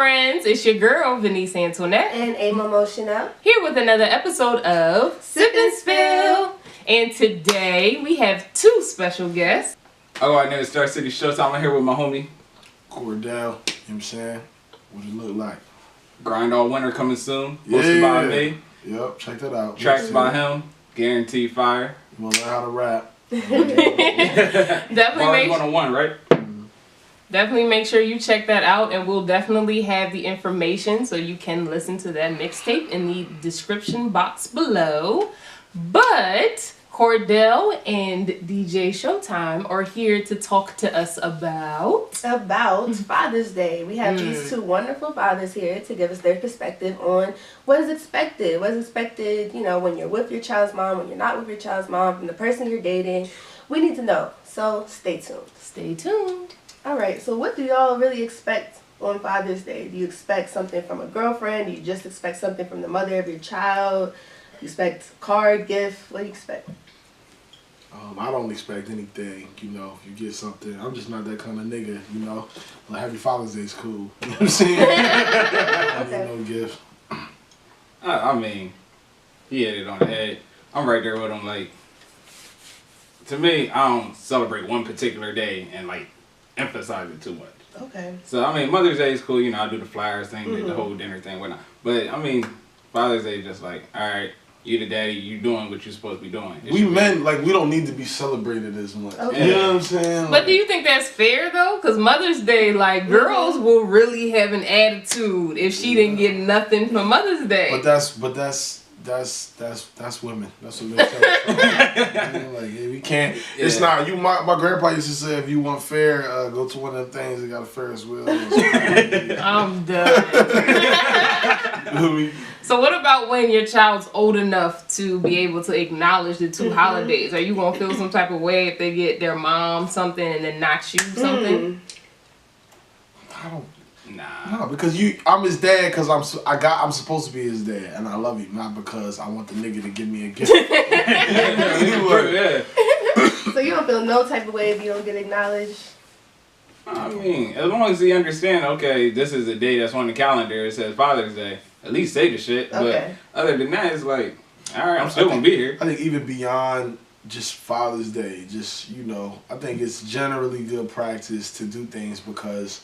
friends, it's your girl, Veniece Antoinette. And Amomo Chanel. Here with another episode of Sip and Spill. And today we have two special guests. Oh, my name is Star City Showtyme. I'm here with my homie Cordell, you know what I'm saying? What it look like? Grind All Winter coming soon. Hosted by me. Yep, check that out. Tracks by him. Guaranteed fire. You wanna learn how to rap? Definitely Bars 101, right? Definitely make sure you check that out, and we'll definitely have the information so you can listen to that mixtape in the description box below. But Cordell and DJ Showtyme are here to talk to us about Father's Day. We have these two wonderful fathers here to give us their perspective on what is expected. What is expected, you know, when you're with your child's mom, when you're not with your child's mom, from the person you're dating. We need to know. So stay tuned. Stay tuned. All right, so what do y'all really expect on Father's Day? Do you expect something from a girlfriend? Do you just expect something from the mother of your child? Do you expect a card, gift? What do you expect? I don't expect anything, you know, if you get something. I'm just not that kind of nigga, you know. Like, Happy Father's Day is cool. You know what I'm saying? I need no gift. I mean, he hit it on the head. I'm right there with him. Like, to me, I don't celebrate one particular day and, like, emphasize it too much. Okay. So, I mean, Mother's Day is cool. You know, I do the flyers thing, the whole dinner thing, whatnot. But, I mean, Father's Day is just like, all right, you the daddy, you doing what you're supposed to be doing. We men, like, we don't need to be celebrated as much. Okay. You know what I'm saying? But Like, do you think that's fair though? Because Mother's Day, like, girls will really have an attitude if she didn't get nothing for Mother's Day. But that's women. That's what makes sense. I mean, like, yeah, we can't. It's not you. My grandpa used to say, if you want fair, go to one of them things that got a Ferris wheel. I'm done. So what about when your child's old enough to be able to acknowledge the two holidays? Are you gonna feel some type of way if they get their mom something and then not you something? I don't. Nah. No, because I'm his dad because I'm supposed to be his dad and I love him, not because I want the nigga to give me a gift. Yeah. So you don't feel no type of way if you don't get acknowledged? I mean, as long as he understand, okay, this is a day that's on the calendar, it says Father's Day, at least say the shit. Okay. But other than that, it's like, all right, I'm still going to be here. I think even beyond just Father's Day, just, you know, I think it's generally good practice to do things because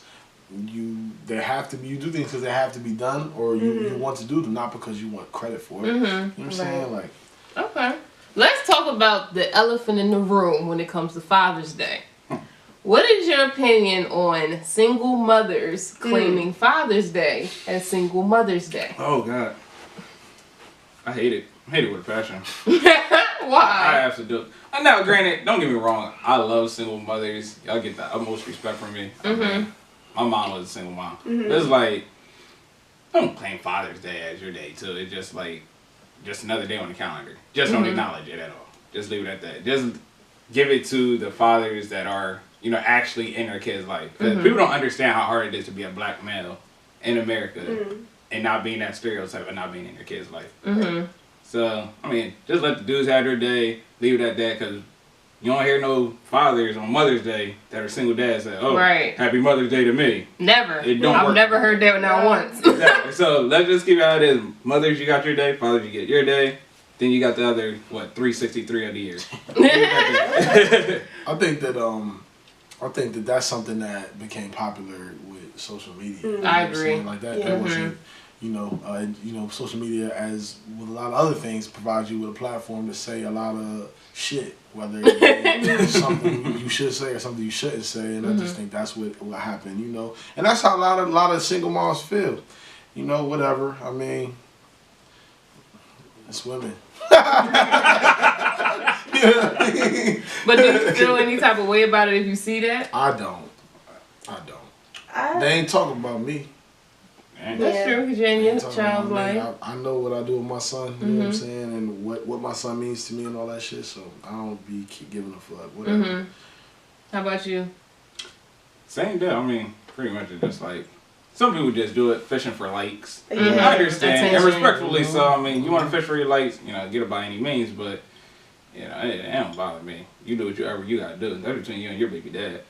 you do things because they have to be done, or you want to do them, not because you want credit for it. You know what I'm saying? Like, Okay. Let's talk about the elephant in the room when it comes to Father's Day. What is your opinion on single mothers claiming Father's Day as Single Mother's Day? Oh, God. I hate it. I hate it with a passion. I Why? absolutely do. Now, granted, don't get me wrong. I love single mothers. Y'all get the utmost respect from me. I mean, my mom was a single mom. But it's like, don't claim Father's Day as your day, too. It's just like, just another day on the calendar. Just don't acknowledge it at all. Just leave it at that. Just give it to the fathers that are, you know, actually in their kids' life. Because people don't understand how hard it is to be a black male in America and not being that stereotype and not being in your kids' life. So, I mean, just let the dudes have their day, leave it at that, because you don't hear no fathers on Mother's Day that are single dads say, oh, Happy Mother's Day to me. Never. It don't I've work. never heard that not once. Exactly. So, let's just keep it how it is. Mothers, you got your day. Fathers, you get your day. Then you got the other, 363 of the year. I think that that's something that became popular with social media. You know I what I'm agree. saying? Like that wasn't, you know, social media, as with a lot of other things, provides you with a platform to say a lot of shit, whether it's something you should say or something you shouldn't say. And I just think that's what happened, you know. And that's how a lot of single moms feel, you know. Whatever. I mean, it's women. But do you feel any type of way about it if you see that? I don't. They ain't talking about me. That's true, because you're in your child's about me. life. I know what I do with my son, you know what I'm saying, and what my son means to me and all that shit, so I don't keep giving a fuck, whatever. How about you? Same deal. I mean, pretty much it's just like, some people just do it fishing for likes. Yeah. I understand, and Attention. respectfully so. I mean, you want to fish for your likes, you know, get it by any means, but You know, it don't bother me. You do whatever you gotta do. That's between you and your baby dad.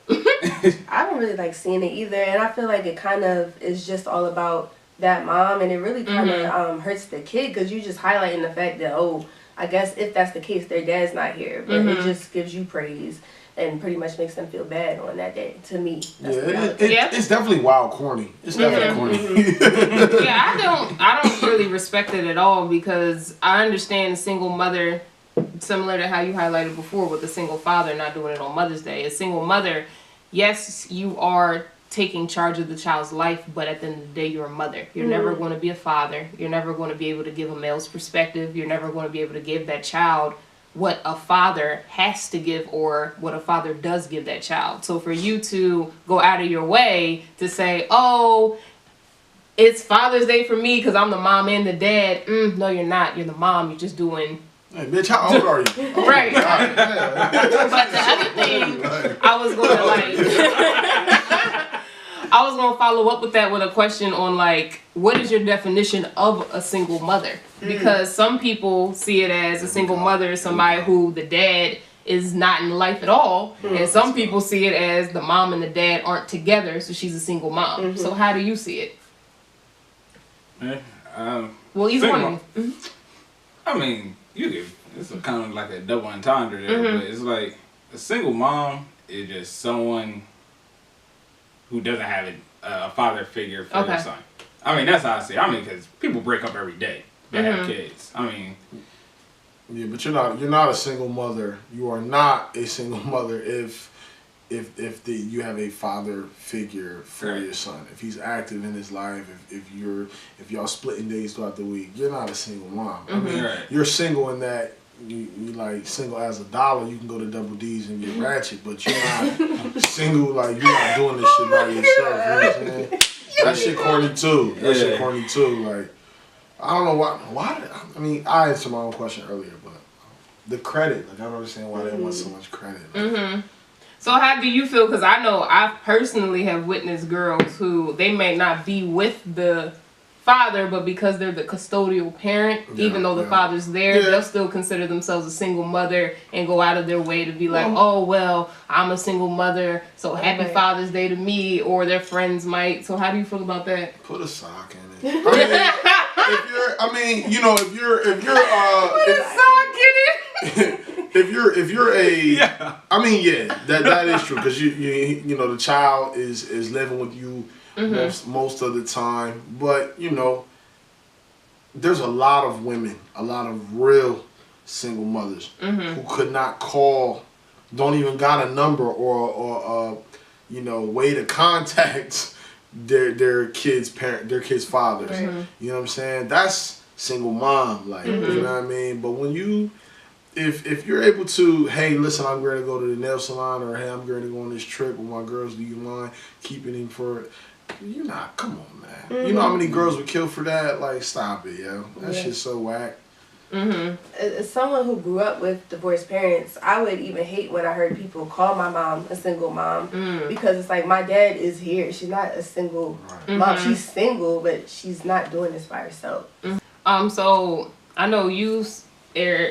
I don't really like seeing it either, and I feel like it kind of is just all about that mom, and it really kind of hurts the kid because you just highlighting the fact that, oh, I guess if that's the case, their dad's not here, but it just gives you praise and pretty much makes them feel bad on that day. To me, that's it's definitely wild corny. It's definitely corny. Yeah, I don't really respect it at all because I understand a single mother, similar to how you highlighted before with the single father not doing it on Mother's Day. A single mother, yes, you are taking charge of the child's life, but at the end of the day, you're a mother. You're never going to be a father. You're never going to be able to give a male's perspective. You're never going to be able to give that child what a father has to give or what a father does give that child. So for you to go out of your way to say, oh, it's Father's Day for me because I'm the mom and the dad. No, you're not. You're the mom. You're just doing... Hey, bitch, how old are you? Oh, right. But the other thing I was going to I was going to follow up with that with a question on like, what is your definition of a single mother? Because some people see it as a single mother is somebody who the dad is not in life at all. And some people see it as the mom and the dad aren't together, so she's a single mom. So how do you see it? Well, either one. I mean, it's kind of like a double entendre there, but it's like a single mom is just someone who doesn't have a father figure for their son. I mean, that's how I see it. I mean, because people break up every day that have kids. I mean... Yeah, but you're not a single mother. You are not a single mother if you have a father figure for your son. If he's active in his life, if y'all splitting days throughout the week, you're not a single mom. I mean, you're single in that you like single as a dollar. You can go to Double D's and get ratchet, but you're not single like you're not doing this shit by yourself. You know what I'm saying? That shit corny too. That shit corny too. Like I don't know why. I mean, I answered my own question earlier, but the credit. Like I don't understand why they want so much credit. Like, So how do you feel? Because I know I personally have witnessed girls who they may not be with the father, but because they're the custodial parent, even though the father's there, they'll still consider themselves a single mother and go out of their way to be like, oh, well, I'm a single mother, so happy Father's Day to me, or their friends might. So how do you feel about that? Put a sock in it. Put a sock in it. If you're a, I mean, that is true because you know the child is living with you most of the time, but you know there's a lot of women, a lot of real single mothers who could not call, don't even got a number or you know way to contact their kids' fathers. You know what I'm saying? That's single mom, like you know what I mean. But when you if you're able to, hey, listen, I'm going to go to the nail salon, or hey, I'm going to go on this trip with my girls. Do you mind keeping him for? You're not. Come on, man. You know how many girls would kill for that? Like, stop it, yo. That shit's so whack. As someone who grew up with divorced parents, I would even hate when I heard people call my mom a single mom because it's like my dad is here. She's not a single mom. She's single, but she's not doing this by herself. So I know you. DJ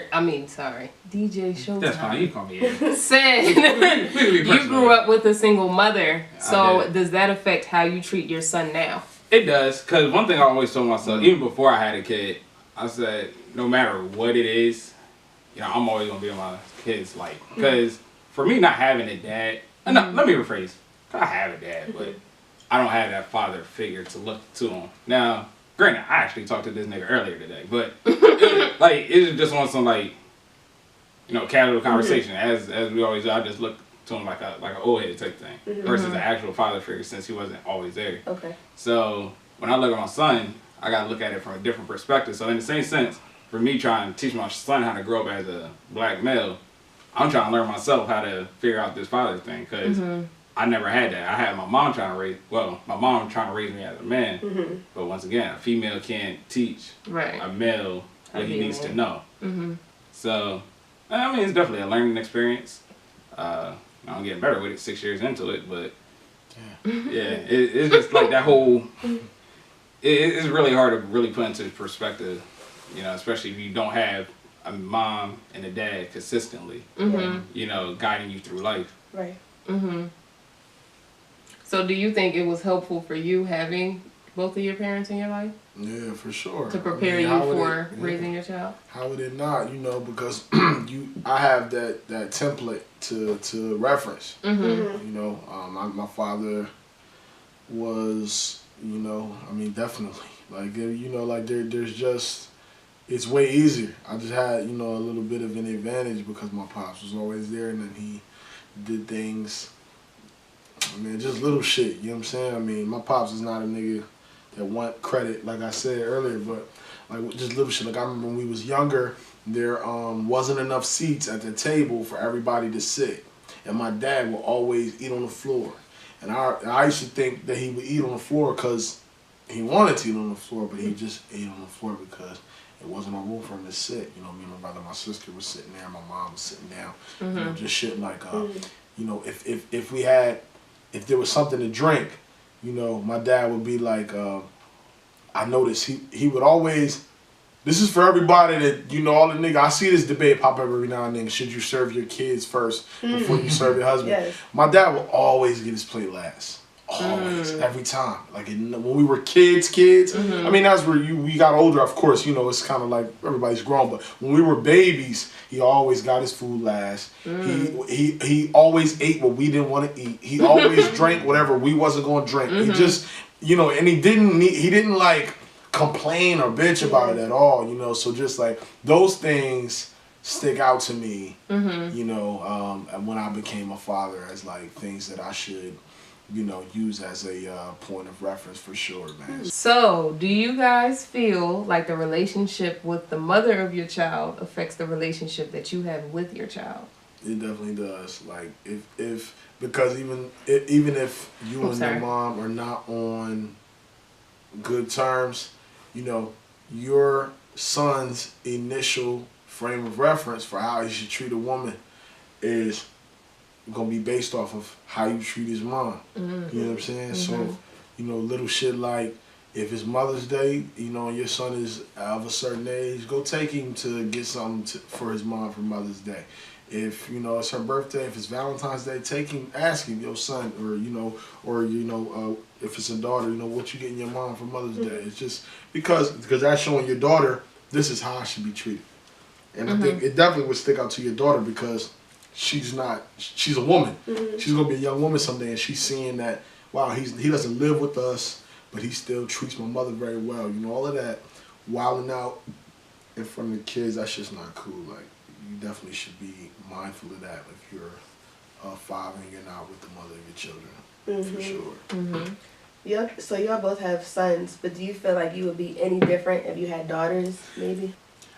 Showtyme. That's fine. You call me Eric. Said you grew up with a single mother. So does that affect how you treat your son now? It does, because one thing I always told myself, even before I had a kid, I said, no matter what it is, you know, I'm always gonna be in my kid's life. Because for me, not having a dad, no, let me rephrase. I have a dad, but I don't have that father figure to look to him. Now, granted, I actually talked to this nigga earlier today, but it was just on some like, you know, casual conversation. As we always do, I just look to him like an old head type thing, versus an actual father figure since he wasn't always there. Okay. So when I look at my son, I gotta look at it from a different perspective. So in the same sense, for me trying to teach my son how to grow up as a black male, I'm trying to learn myself how to figure out this father thing because I never had that. I had my mom trying to raise me as a man. But once again, a female can't teach a male what he needs to know. So, I mean, it's definitely a learning experience. I'm getting better with it 6 years into it, but it's just like that whole, it's really hard to really put into perspective, you know, especially if you don't have a mom and a dad consistently, you know, guiding you through life. Right. So do you think it was helpful for you having both of your parents in your life? Yeah, for sure. To prepare you for raising your child? How would it not? You know, because I have that template to reference. You know, my father was, you know, I mean, definitely. Like, you know, like there's just, it's way easier. I just had, you know, a little bit of an advantage because my pops was always there, and then he did things, I mean, just little shit, you know what I'm saying? I mean, my pops is not a nigga that want credit, like I said earlier, but like just little shit. Like I remember when we was younger, there wasn't enough seats at the table for everybody to sit, and my dad would always eat on the floor. And I used to think that he would eat on the floor because he wanted to eat on the floor, but he just ate on the floor because it wasn't no room for him to sit. You know, me and my brother, my sister was sitting there, my mom was sitting down. You know, just shit like, you know, if there was something to drink, you know, my dad would be like, I noticed he would always, this is for everybody that, you know, all the niggas, I see this debate pop up every now and then, should you serve your kids first before you serve your husband? Yes. My dad would always get his plate last. Always, every time. Like when we were kids, I mean, that's where we got older, of course, you know, it's kind of like everybody's grown, but when we were babies, he always got his food last. He always ate what we didn't want to eat. He always drank whatever we wasn't going to drink. He just, you know, and he didn't like complain or bitch about it at all, you know, so just like those things stick out to me, you know, when I became a father as like things that I should, you know, use as a point of reference for sure, man. So, do you guys feel like the relationship with the mother of your child affects the relationship that you have with your child? It definitely does. Like, because even if you and your mom are not on good terms, you know, your son's initial frame of reference for how he should treat a woman is gonna be based off of how you treat his mom. You know what I'm saying? So, you know, little shit like if it's Mother's Day, you know, and your son is of a certain age, go take him to get something for his mom for Mother's Day. If, you know, it's her birthday, if it's Valentine's Day, ask him, your son, or if it's a daughter, you know, what you getting your mom for Mother's Day. It's just because that's showing your daughter this is how I should be treated. And I think it definitely would stick out to your daughter because she's a woman. She's going to be a young woman someday, and she's seeing that, wow, he doesn't live with us, but he still treats my mother very well. You know, all of that wilding out in front of the kids, that's just not cool. Like, you definitely should be mindful of that if you're a father and you're not with the mother of your children, for sure. So y'all both have sons, but do you feel like you would be any different if you had daughters, maybe?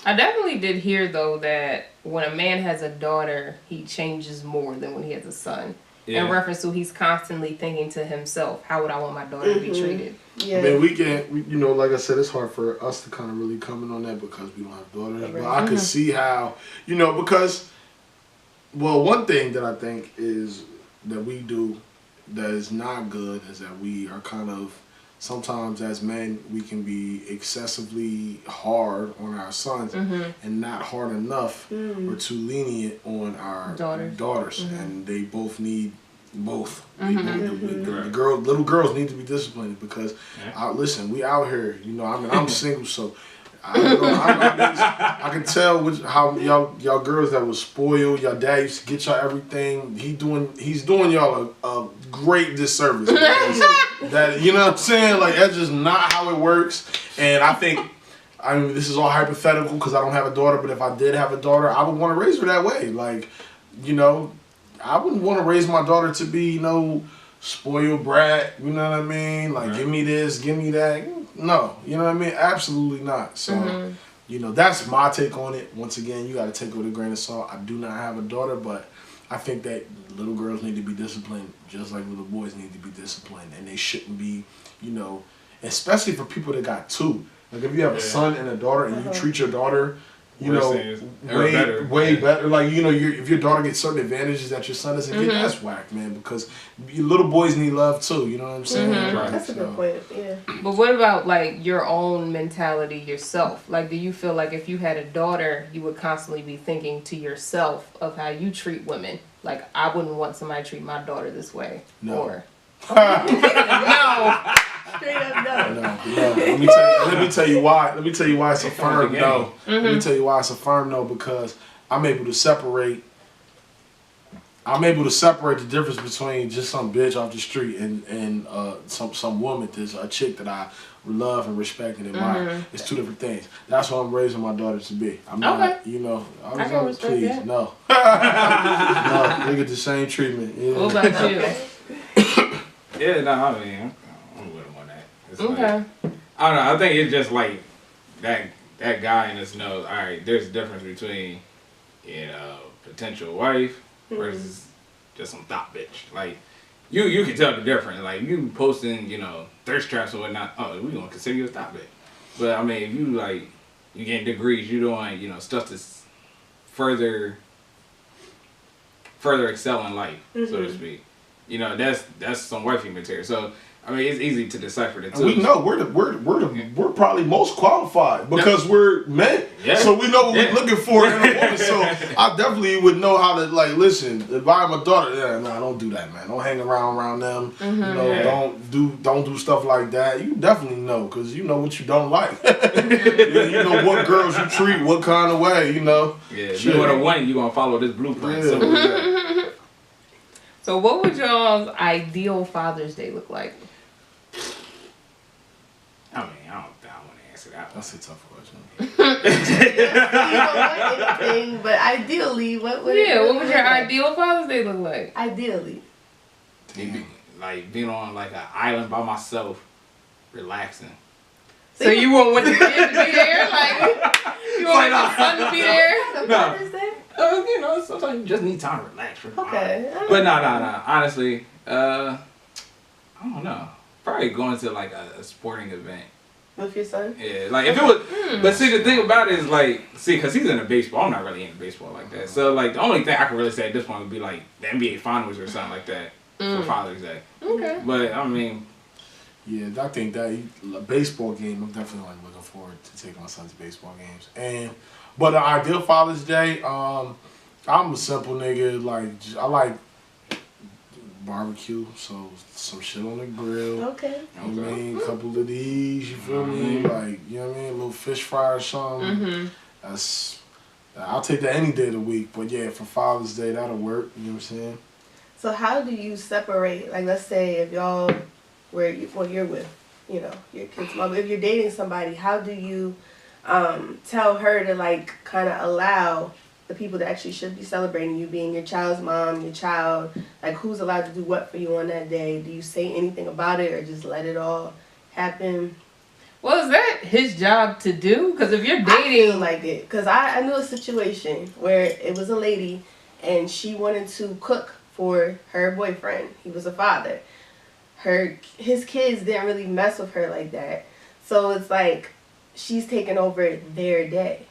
I definitely did hear, though, that when a man has a daughter, he changes more than when he has a son. Yeah. In reference to he's constantly thinking to himself, how would I want my daughter to be treated? Yeah. I mean, we you know, like I said, it's hard for us to kind of really comment on that because we don't have daughters. Right. But I could see how, you know, because, well, one thing that I think is that we do that is not good is that we are kind of, sometimes as men, we can be excessively hard on our sons and not hard enough or too lenient on our daughters. And they both need both. Little girls need to be disciplined because, listen, we out here, you know, I mean, I'm single, so I can tell how y'all girls that was spoiled, y'all dad used to get y'all everything. He's doing y'all a great disservice. That, you know what I'm saying? Like, that's just not how it works. And I mean, this is all hypothetical because I don't have a daughter, but if I did have a daughter, I would want to raise her that way. Like, you know, I wouldn't want to raise my daughter to be, you know, spoiled brat, you know what I mean? Like, give me this, give me that. No, you know what I mean? Absolutely not. So, you know, that's my take on it. Once again, you got to take it with a grain of salt. I do not have a daughter, but I think that little girls need to be disciplined just like little boys need to be disciplined. And they shouldn't be, you know, especially for people that got two. Like, if you have a son and a daughter and you treat your daughter you know, way better. Like, you know, if your daughter gets certain advantages that your son doesn't get, that's whack, man. Because little boys need love too. You know what I'm saying? Right. That's a good point. Yeah. But what about like your own mentality yourself? Like, do you feel like if you had a daughter, you would constantly be thinking to yourself of how you treat women? Like, I wouldn't want somebody to treat my daughter this way. No. Or no. Straight up no. No. Let me tell you why. Let me tell you why it's a firm no. Let me tell you why it's a firm no, because I'm able to separate the difference between just some bitch off the street and some woman that's a chick that I love and respect and admire. It's two different things. That's what I'm raising my daughter to be. I'm not, you know, I can respect please, that. no. No, they get the same treatment. Yeah. What about you? Yeah, no, I mean, I'm with him on that. It's Okay. like, I don't know. I think it's just like that guy in us knows. All right, there's a difference between, you know, potential wife versus just some thought bitch. Like you can tell the difference. Like you posting, you know, thirst traps or whatnot. Oh, we gonna consider you a thought bitch. But I mean, if you like, you getting degrees, you doing, you know, stuff that's further excel in life, so to speak. You know, that's some wifey material. So I mean, it's easy to decipher the two. We know we're probably most qualified because we're men. Yeah. So we know what we're looking for in a woman. So I definitely would know how to, like, listen. If I'm a daughter, don't do that, man. Don't hang around them. You know, don't do stuff like that. You definitely know, because you know what you don't like. You know what girls you treat, what kind of way. You know. Yeah. If you want to win, you gonna follow this blueprint. Yeah. So what would y'all's ideal Father's Day look like? I mean, I want to answer that one. That's a tough question. You don't want anything, but ideally, what would your ideal Father's Day look like? Ideally. Like being on like an island by myself, relaxing. So you want the kids to be there? Like, you want your son to be there? Father's Day? You know, sometimes you just need time to relax. Okay. But no. Honestly, I don't know. Probably going to like a sporting event. With your son? Yeah, like if it was. But see, the thing about it is like, because he's into baseball. I'm not really into baseball like that. So like the only thing I can really say at this point would be like the NBA Finals or something like that for Father's Day. Okay. But I mean. Yeah, I think that a baseball game, I'm definitely like looking forward to taking my son to baseball games. But the ideal Father's Day, I'm a simple nigga. Like, I like barbecue, so some shit on the grill. Okay. You know what I mean? A couple of these, you feel me? Like, you know what I mean? A little fish fry or something. I'll take that any day of the week. But yeah, for Father's Day, that'll work. You know what I'm saying? So how do you separate, like, let's say if y'all, you're with, you know, your kid's mom, if you're dating somebody, how do you tell her to, like, kind of allow the people that actually should be celebrating you being your child's mom, your child, like, who's allowed to do what for you on that day? Do you say anything about it or just let it all happen? Well, is that his job to do? Because if you're dating... I feel like it. Because I knew a situation where it was a lady and she wanted to cook for her boyfriend. He was a father. His kids didn't really mess with her like that. So it's like she's taking over their day.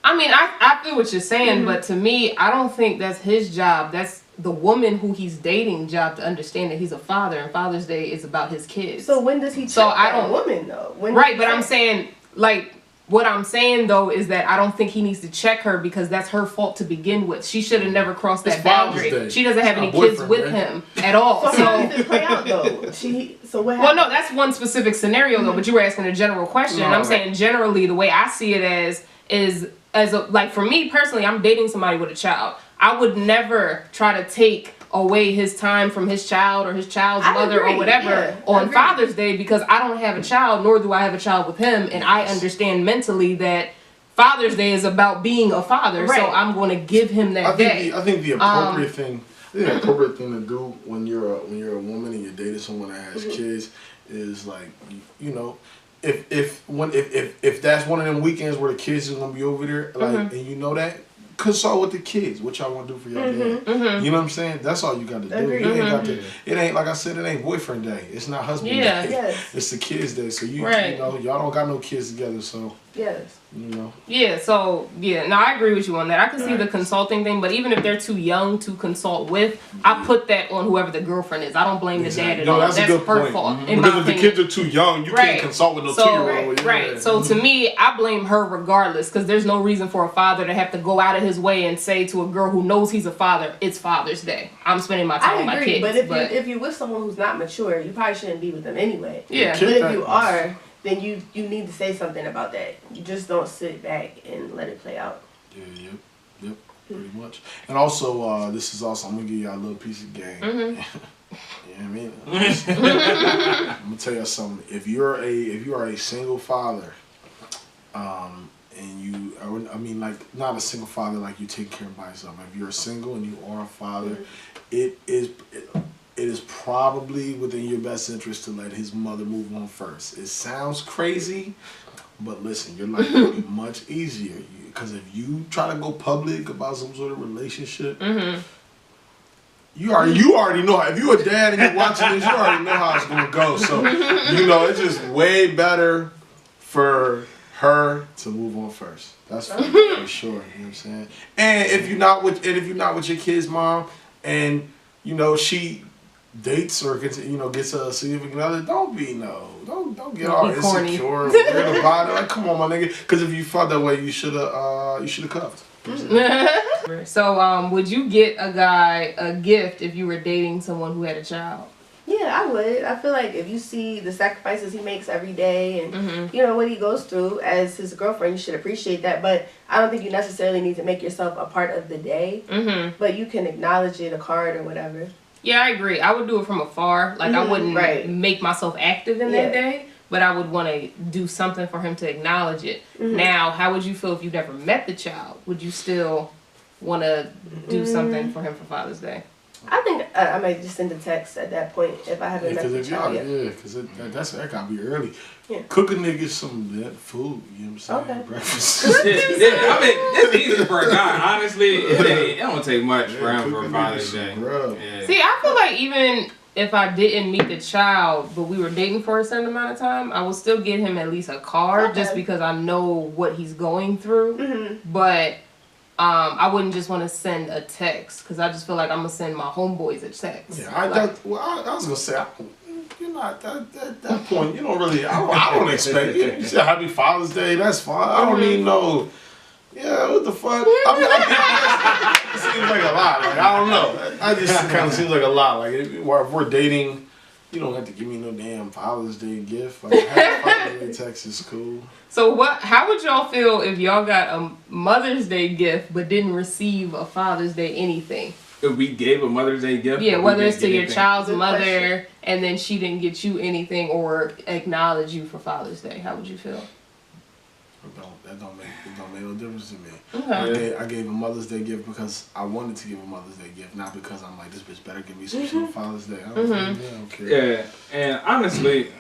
I mean, I feel what you're saying, but to me, I don't think that's his job. That's the woman who he's dating job to understand that he's a father, and Father's Day is about his kids. So when does he check that woman, though? Right, but I'm saying, like, what I'm saying, though, is that I don't think he needs to check her because that's her fault to begin with. She should have never crossed that boundary. She doesn't have any kids with him at all. So how does it play out, though? So what happened? Well, no, that's one specific scenario, though, but you were asking a general question. And I'm saying generally the way I see it is like, for me personally, I'm dating somebody with a child. I would never try to take away his time from his child or his child's mother or whatever on Father's Day because I don't have a child, nor do I have a child with him, and I understand mentally that Father's Day is about being a father, so I'm going to give him that day. I think the appropriate thing, to do when you're a woman and you're dating someone that has kids is, like, you know, if that's one of them weekends where the kids is gonna be over there, like, and you know that, consult with the kids what y'all want to do for your dad. You know what I'm saying? That's all you got to do. You ain't got to. It ain't, like I said, it ain't boyfriend day. It's not husband day. It's the kids day. So you know, y'all don't got no kids together, so Yes. You know. Yeah, so no, I agree with you on that. I can see the consulting thing, but even if they're too young to consult with, I put that on whoever the girlfriend is. I don't blame the dad at all. That's a good her point. fault. Because if the kids are too young, you can't consult with no 2-year-old. Right. So to me, I blame her regardless, because there's no reason for a father to have to go out of his way and say to a girl who knows he's a father, it's Father's Day. I'm spending my time with my kids. But if you're with someone who's not mature, you probably shouldn't be with them anyway. Yeah. But if you are, then you need to say something about that. You just don't sit back and let it play out. Yeah, yep, pretty much. And also, this is also, I'm gonna give y'all a little piece of game. You know what I mean? I'm gonna tell you something. If you are a single father, and you, I mean, like not a single father like you take care of by yourself. If you're single and you are a father, it is probably within your best interest to let his mother move on first. It sounds crazy, but listen, your life will be much easier. Because if you try to go public about some sort of relationship, you already know. If you're a dad and you're watching this, you already know how it's going to go. So, you know, it's just way better for her to move on first. That's for sure. You know what I'm saying? And if you're not with your kid's mom, and you know she dates or gets a significant other, don't get all insecure, weird about it. Like, come on, my nigga. Because if you felt that way, you should have cuffed. So, would you get a guy a gift if you were dating someone who had a child? Yeah, I would. I feel like if you see the sacrifices he makes every day and you know what he goes through as his girlfriend, you should appreciate that. But I don't think you necessarily need to make yourself a part of the day. But you can acknowledge it, a card or whatever. Yeah, I agree. I would do it from afar. Like, I wouldn't make myself active in that day, but I would want to do something for him to acknowledge it. Now, how would you feel if you never met the child? Would you still want to do something for him for Father's Day? I think I might just send a text at that point if I haven't met the child yet. Yeah, because that gotta be early. Yeah. Cook a nigga some food, you know what I'm saying? Okay. Breakfast. I mean, it's easy for a guy. Honestly, it don't take much for him for Father's Day. Yeah. See, I feel like even if I didn't meet the child, but we were dating for a certain amount of time, I would still get him at least a card just because I know what he's going through. But I wouldn't just want to send a text because I just feel like I'm gonna send my homeboys a text. Yeah, I was gonna say, you're not at that point. You don't really. I don't expect it. You say Happy Father's Day. That's fine. I don't need no. Yeah, what the fuck? I mean, it seems like a lot. Like, I don't know. I just kind of seems like a lot. Like if we're dating, you don't have to give me no damn Father's Day gift. Like Happy Father's Day text is cool. So how would y'all feel if y'all got a Mother's Day gift but didn't receive a Father's Day anything? If we gave a Mother's Day gift? Yeah, whether it's to your child's mother and then she didn't get you anything or acknowledge you for Father's Day, how would you feel? It don't make no difference to me. Okay. I gave a Mother's Day gift because I wanted to give a Mother's Day gift, not because I'm like, this bitch better give me some shit on Father's Day. I don't care. Yeah, and honestly,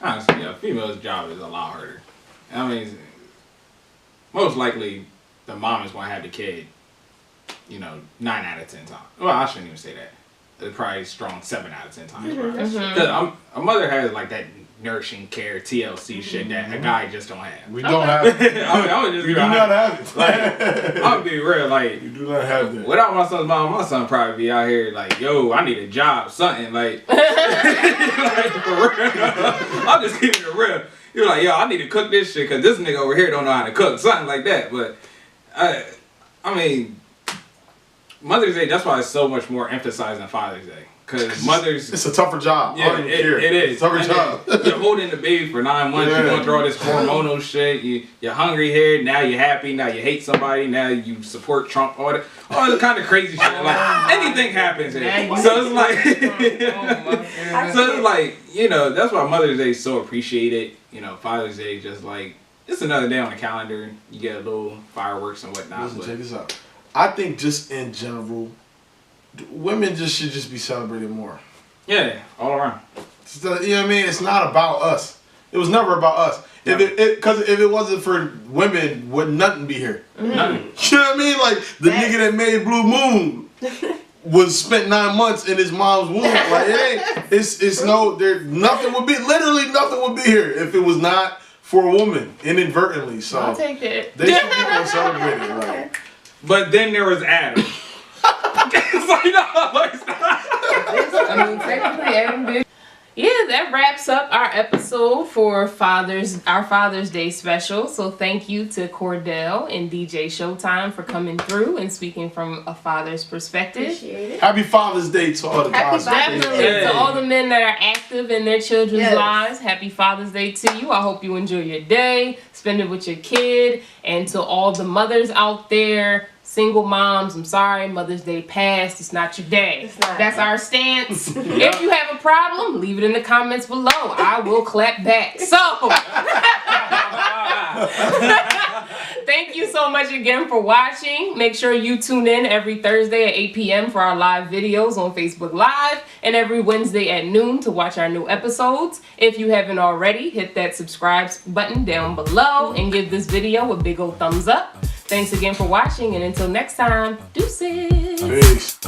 a female's job is a lot harder. I mean, most likely the mom is going to have the kid, 9 out of 10 times. Well, I shouldn't even say that. It's probably strong 7 out of 10 times. Because a mother has like that nourishing care TLC shit that a guy just don't have. We don't have it. I would just we do not have it. Like, I'm be real. Like, you do not have that. Without my son's mom, my son probably be out here like, yo, I need a job, something like. Like for real. I'm just keeping it real. You're like, yo, I need to cook this shit because this nigga over here don't know how to cook, something like that. But I mean, Mother's Day, that's why it's so much more emphasized than Father's Day. Because mothers... It's a tougher job. Yeah, it is. It's a tougher job. You're holding the baby for 9 months. You're going through all this hormonal shit. You're hungry here. Now you're happy. Now you hate somebody. Now you support Trump. All the kind of crazy shit. Like, anything happens here. So it's like... that's why Mother's Day is so appreciated. Father's Day is just like... It's another day on the calendar. You get a little fireworks and whatnot. Listen, check this out. I think just in general... women should just be celebrated more. Yeah, all around. You know what I mean? It's not about us. It was never about us. Because if it wasn't for women, would nothing be here. Nothing. You know what I mean? Like the nigga that made Blue Moon was spent 9 months in his mom's womb. Like nothing would be here if it was not for a woman inadvertently. So I'll take that. they should be celebrated. Like, But then there was Adam. It's like, no, like, stop. I mean, technically, Adam did. Yeah, that wraps up our episode for our Father's Day special. So thank you to Cordell and DJ Showtyme for coming through and speaking from a father's perspective. Appreciate it. Happy Father's Day to all the Happy guys. Father's Definitely Day. to all the men that are active in their children's Yes. lives. Happy Father's Day to you. I hope you enjoy your day, spend it with your kid, and to all the mothers out there. Single moms, I'm sorry, Mother's Day passed. It's not your day. It's not. That's our stance. If you have a problem, leave it in the comments below. I will clap back. So, thank you so much again for watching. Make sure you tune in every Thursday at 8 p.m. for our live videos on Facebook Live and every Wednesday at noon to watch our new episodes. If you haven't already, hit that subscribe button down below and give this video a big old thumbs up. Thanks again for watching, and until next time, deuces. Peace.